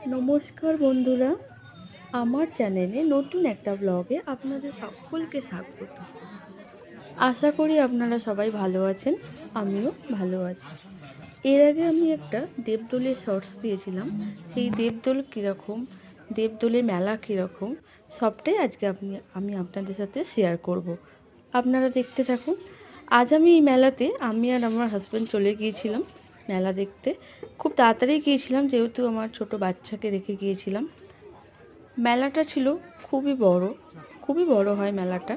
নমস্কার বন্ধুরা, আমার চ্যানেলে নতুন একটা ব্লগে আপনাদের সকলকে স্বাগত। আশা করি আপনারা সবাই ভালো আছেন, আমিও ভালো আছি। এর আগে আমি একটা দেবদোলের শর্টস দিয়েছিলাম। সেই দেবদোল কীরকম, দেবদোলের মেলা কীরকম, সবটাই আজকে আমি আপনাদের সাথে শেয়ার করব। আপনারা দেখতে থাকুন। আজ আমি এই মেলাতে আমি আর আমার হাজব্যান্ড চলে গিয়েছিলাম মেলা দেখতে। খুব তাড়াতাড়ি গিয়েছিলাম, যেহেতু আমার ছোট বাচ্চাকে রেখে গিয়েছিলাম। মেলাটা ছিল খুবই বড় হয় মেলাটা।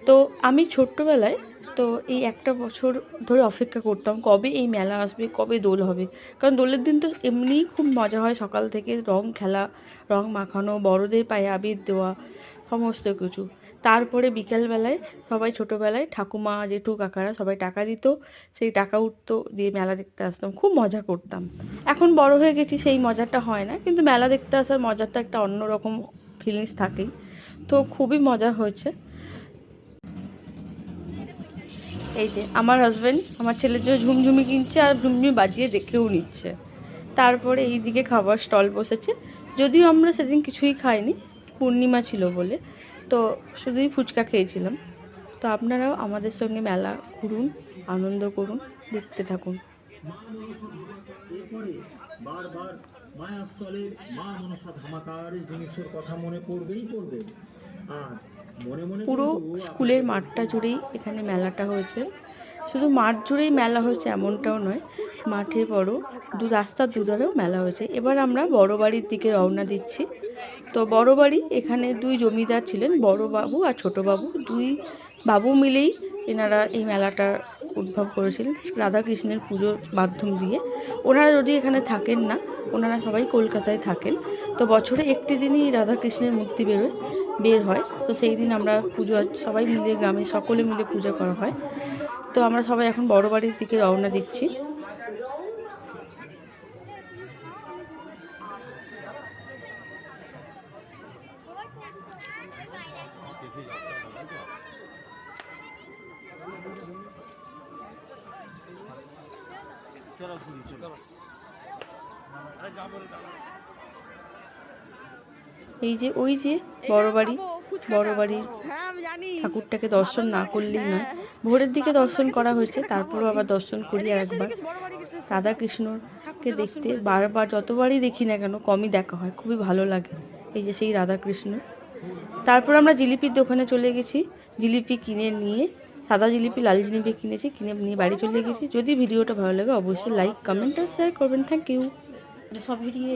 তো আমি ছোট্টবেলায় তো এই একটা বছর ধরে অপেক্ষা করতাম কবে এই মেলা আসবে, কবে দোল হবে। কারণ দোলের দিন তো এমনিই খুব মজা হয়, সকাল থেকে রং খেলা, রং মাখানো, বড়দের পায়ে আবির দেওয়া, সমস্ত কিছু। তারপরে বিকেলবেলায় সবাই ছোটোবেলায় ঠাকুমা, জেঠু, কাকারা সবাই টাকা দিত, সেই টাকা উঠতো, দিয়ে মেলা দেখতে আসতাম, খুব মজা করতাম। এখন বড় হয়ে গেছি, সেই মজাটা হয় না, কিন্তু মেলা দেখতে আসার মজাটা একটা অন্যরকম ফিলিংস থাকেই। তো খুবই মজা হয়েছে। এই যে আমার হাজব্যান্ড আমার ছেলের জন্য ঝুমঝুমি কিনছে আর ঝুমঝুমি বাজিয়ে দেখেও নিচ্ছে। তারপরে এই দিকে খাবার স্টল বসেছে। যদিও আমরা সেদিন কিছুই খাইনি, পূর্ণিমা ছিল বলে, তো শুধুই ফুচকা খেয়েছিলাম। তো আপনারাও আমাদের সঙ্গে মেলা ঘুরুন, আনন্দ করুন, দেখতে থাকুন। বারবার মায়াস্থলের মা মনসা ধামাকার জিনিসের কথা মনে পড়বেই পড়বে। আর মনে মনে পুরো স্কুলের মাঠটা জুড়েই এখানে মেলাটা হয়েছে। শুধু মাঠ জুড়েই মেলা হয়েছে এমনটাও নয়, মাঠে বড় রাস্তার দুধারেও মেলা হয়েছে। এবার আমরা বড় বাড়ির দিকে রওনা দিচ্ছি। তো বড় বাড়ি, এখানে দুই জমিদার ছিলেন, বড় বাবু আর ছোট বাবু, দুই বাবু মিলেই এনারা এই মেলাটা উদ্ভব করেছিলেন রাধাকৃষ্ণের পুজোর মাধ্যম দিয়ে। ওনারা যদি এখানে থাকেন না, ওনারা সবাই কলকাতায় থাকেন। তো বছরে একটি দিনই রাধাকৃষ্ণের মূর্তি বের হয়। তো সেই দিন আমরা পুজো সবাই মিলে, গ্রামে সকলে মিলে পুজো করা হয়। তো আমরা সবাই এখন বড় বাড়ির দিকে রওনা দিচ্ছি। এই যে ওই যে বড় বাড়ির ঠাকুরটাকে দর্শন না করলেই নয়। ভোরের দিকে দর্শন করা হয়েছে, তারপরেও আবার দর্শন করি আর একবার। রাধাকৃষ্ণকে দেখতে বারবার যতবারই দেখি না কেন কমই দেখা হয়, খুবই ভালো লাগে। এই যে সেই রাধাকৃষ্ণ। তারপর আমরা জিলিপির দোকানে চলে গেছি, জিলিপি কিনে নিয়ে, সাদা জিলিপি, লাল জিলিপি কিনেছি, কিনে নিয়ে বাড়ি চলে গেছি। যদি ভিডিওটা ভালো লাগে অবশ্যই লাইক, কমেন্ট আর শেয়ার করবেন। Thank you. সব ভিডিও